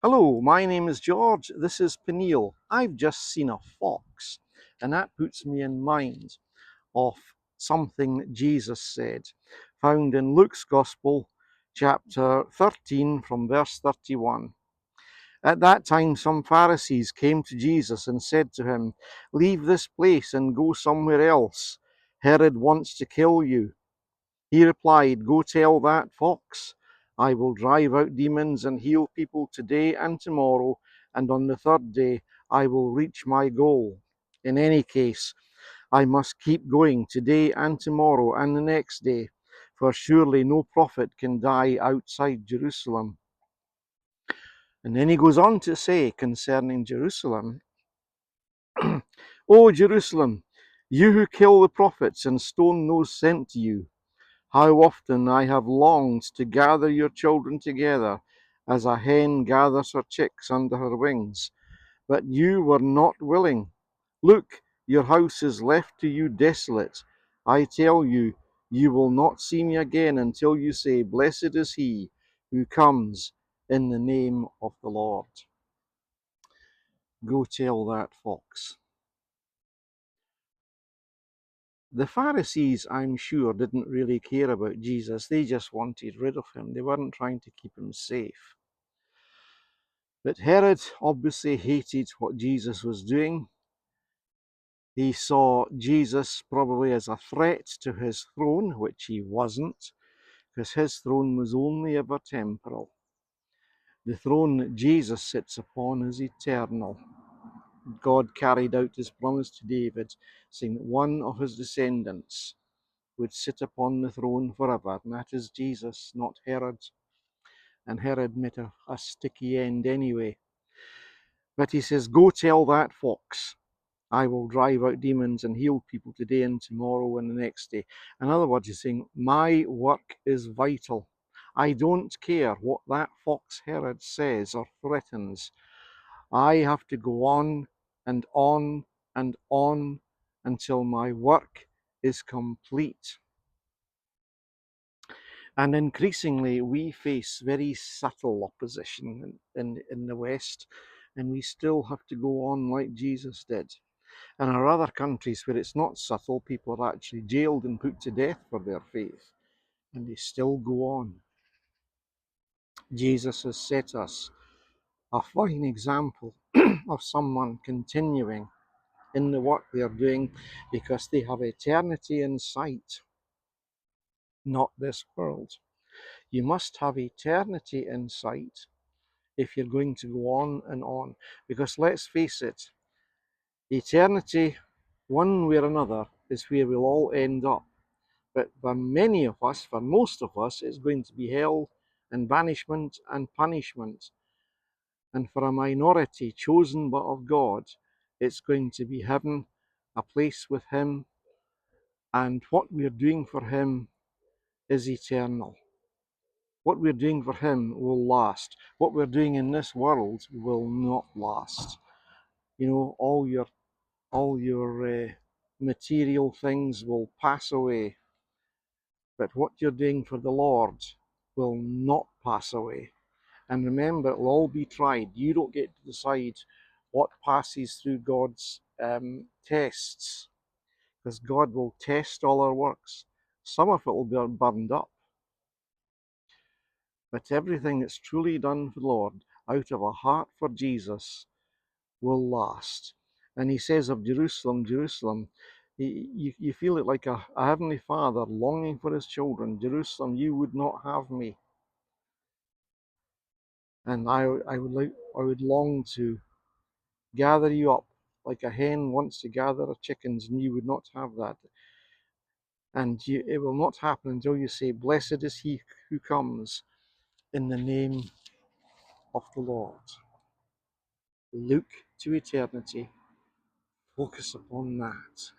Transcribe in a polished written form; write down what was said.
Hello, my name is George. This is Peniel. I've just seen a fox, and that puts me in mind of something that Jesus said, found in Luke's Gospel, chapter 13, from verse 31. At that time, some Pharisees came to Jesus and said to him, "Leave this place and go somewhere else. Herod wants to kill you." He replied, "Go tell that fox, I will drive out demons and heal people today and tomorrow, and on the third day I will reach my goal. In any case, I must keep going today and tomorrow and the next day, for surely no prophet can die outside Jerusalem." And then he goes on to say concerning Jerusalem, "O Jerusalem, you who kill the prophets and stone those sent to you, how often I have longed to gather your children together, as a hen gathers her chicks under her wings, but you were not willing. Look, your house is left to you desolate. I tell you, you will not see me again until you say, 'Blessed is he who comes in the name of the Lord.'" Go tell that fox. The Pharisees, I'm sure, didn't really care about Jesus. They just wanted rid of him. They weren't trying to keep him safe. But Herod obviously hated what Jesus was doing. He saw Jesus probably as a threat to his throne, which he wasn't, because his throne was only ever temporal. The throne that Jesus sits upon is eternal. God carried out his promise to David, saying that one of his descendants would sit upon the throne forever, and that is Jesus, not Herod. And Herod met a sticky end anyway. But he says, "Go tell that fox, I will drive out demons and heal people today and tomorrow and the next day." In other words, he's saying, my work is vital. I don't care what that fox Herod says or threatens. I have to go on and on and on until my work is complete. And increasingly, we face very subtle opposition in the West, and we still have to go on like Jesus did. And there are other countries where it's not subtle, people are actually jailed and put to death for their faith, and they still go on. Jesus has set us a fine example of someone continuing in the work they are doing because they have eternity in sight, not this world. You must have eternity in sight if you're going to go on and on. Because let's face it, eternity, one way or another, is where we'll all end up. But for many of us, for most of us, it's going to be hell and banishment and punishment. And for a minority chosen but of God, it's going to be heaven, a place with him, and what we're doing for him is eternal. What we're doing for him will last. What we're doing in this world will not last. You know, all your material things will pass away, but what you're doing for the Lord will not pass away. And remember, it will all be tried. You don't get to decide what passes through God's tests, because God will test all our works. Some of it will be burned up, but everything that's truly done for the Lord out of a heart for Jesus will last. And he says of Jerusalem, Jerusalem, you feel it like a heavenly father longing for his children. Jerusalem, you would not have me. And I would long to gather you up like a hen wants to gather her chickens, and you would not have that. And it will not happen until you say, "Blessed is he who comes in the name of the Lord." Look to eternity. Focus upon that.